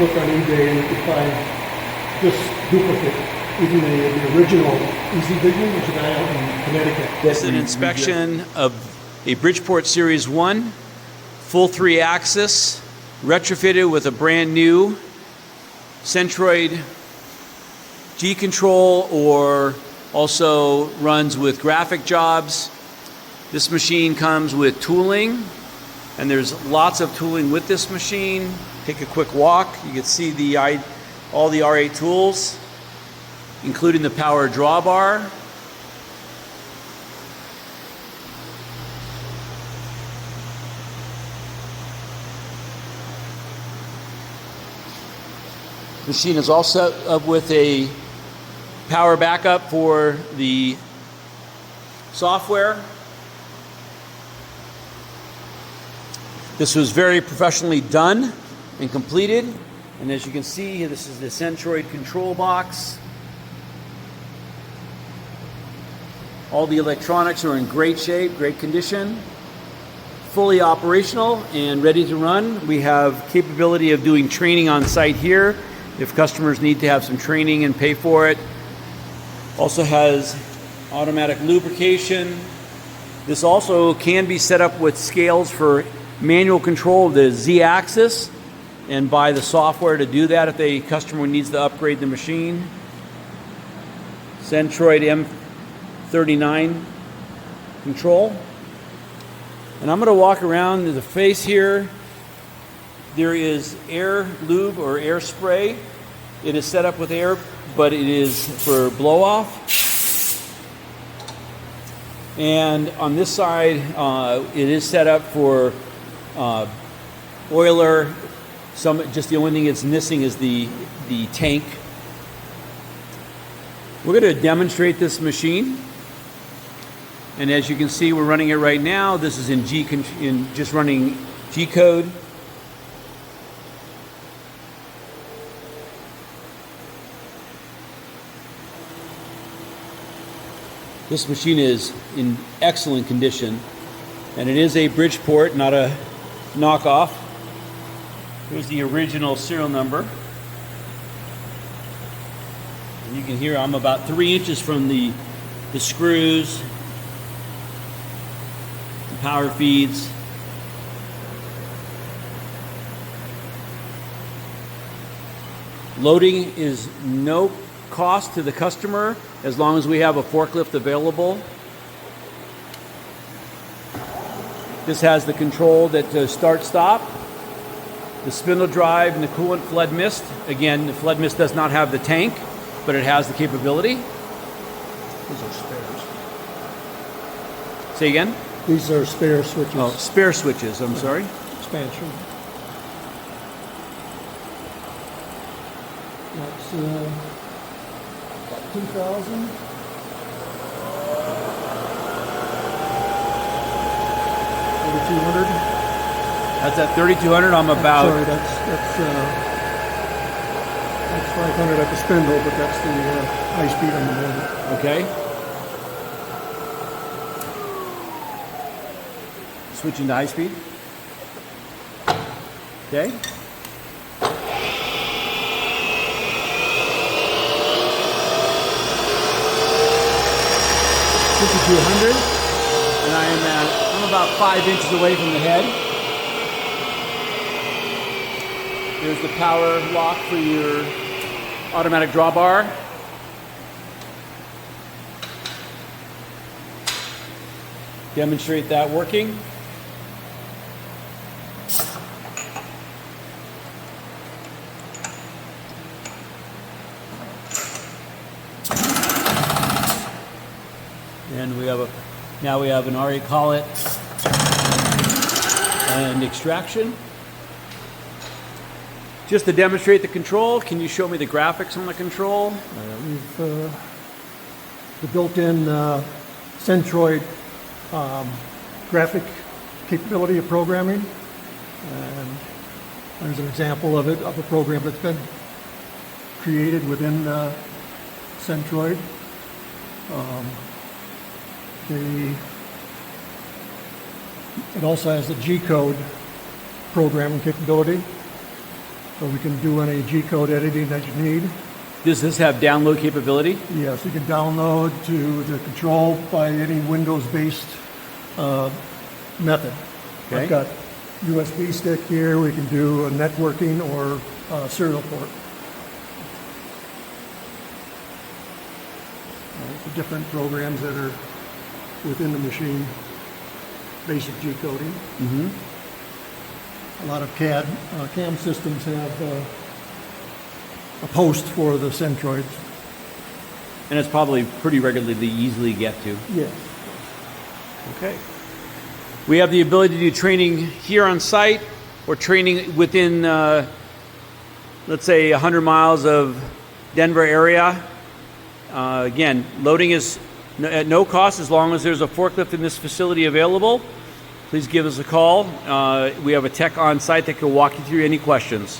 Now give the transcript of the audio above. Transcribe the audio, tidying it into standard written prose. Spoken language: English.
look on eBay and you can find this duplicate, even the original Easy Vision, which is a guy out in Connecticut. This is an inspection of a Bridgeport Series 1, full 3-axis, retrofitted with a brand new Centroid G-Control, or also runs with graphic jobs. This machine comes with tooling, and there's lots of tooling with this machine. Take a quick walk. You can see all the R8 tools, including the power drawbar. The machine is also up with a power backup for the software. This was very professionally done and completed. And as you can see, this is the Centroid control box. All the electronics are in great shape, great condition, fully operational and ready to run. We have capability of doing training on site here if customers need to have some training and pay for it. Also has automatic lubrication. This also can be set up with scales for manual control of the Z-axis, and buy the software to do that if the customer needs to upgrade the machine. Centroid M39 control. And I'm going to walk around the face here. There is air lube or air spray. It is set up with air, but it is for blow off. And on this side, it is set up for oiler. Just the only thing it's missing is the tank. We're going to demonstrate this machine, and as you can see, we're running it right now. This is in just running G code. This machine is in excellent condition, and it is a Bridgeport, not a knockoff. Here's the original serial number. And you can hear I'm about 3 inches from the screws, the power feeds. Loading is no cost to the customer as long as we have a forklift available. This has the control that start-stop, the spindle drive, and the coolant flood mist. Again, the flood mist does not have the tank, but it has the capability. These are spares. Say again? These are spare switches. Oh, spare switches, I'm sorry. Expansion. That's about 2,000. That's at 3,200. I'm about. Sorry, that's 500 at the spindle, but that's the high speed on the motor. Okay. Switching to high speed. Okay. 5,200, and I'm about 5 inches away from the head. There's the power lock for your automatic drawbar. Demonstrate that working. And now we have an R8 collet and extraction. Just to demonstrate the control, can you show me the graphics on the control? We've the built-in Centroid graphic capability of programming, and there's an example of it, of a program that's been created within Centroid. It also has the G code programming capability. So we can do any G-code editing that you need. Does this have download capability? Yes, you can download to the control by any Windows-based method. Okay. I've got USB stick here. We can do a networking or serial port. The different programs that are within the machine. Basic G-coding. Mm-hmm. A lot of CAM systems have a post for the centroids. And it's probably pretty regularly to easily get to. Yes. Okay. We have the ability to do training here on site or training within, let's say, 100 miles of Denver area. Again, loading is at no cost as long as there's a forklift in this facility available. Please give us a call. We have a tech on site that can walk you through any questions.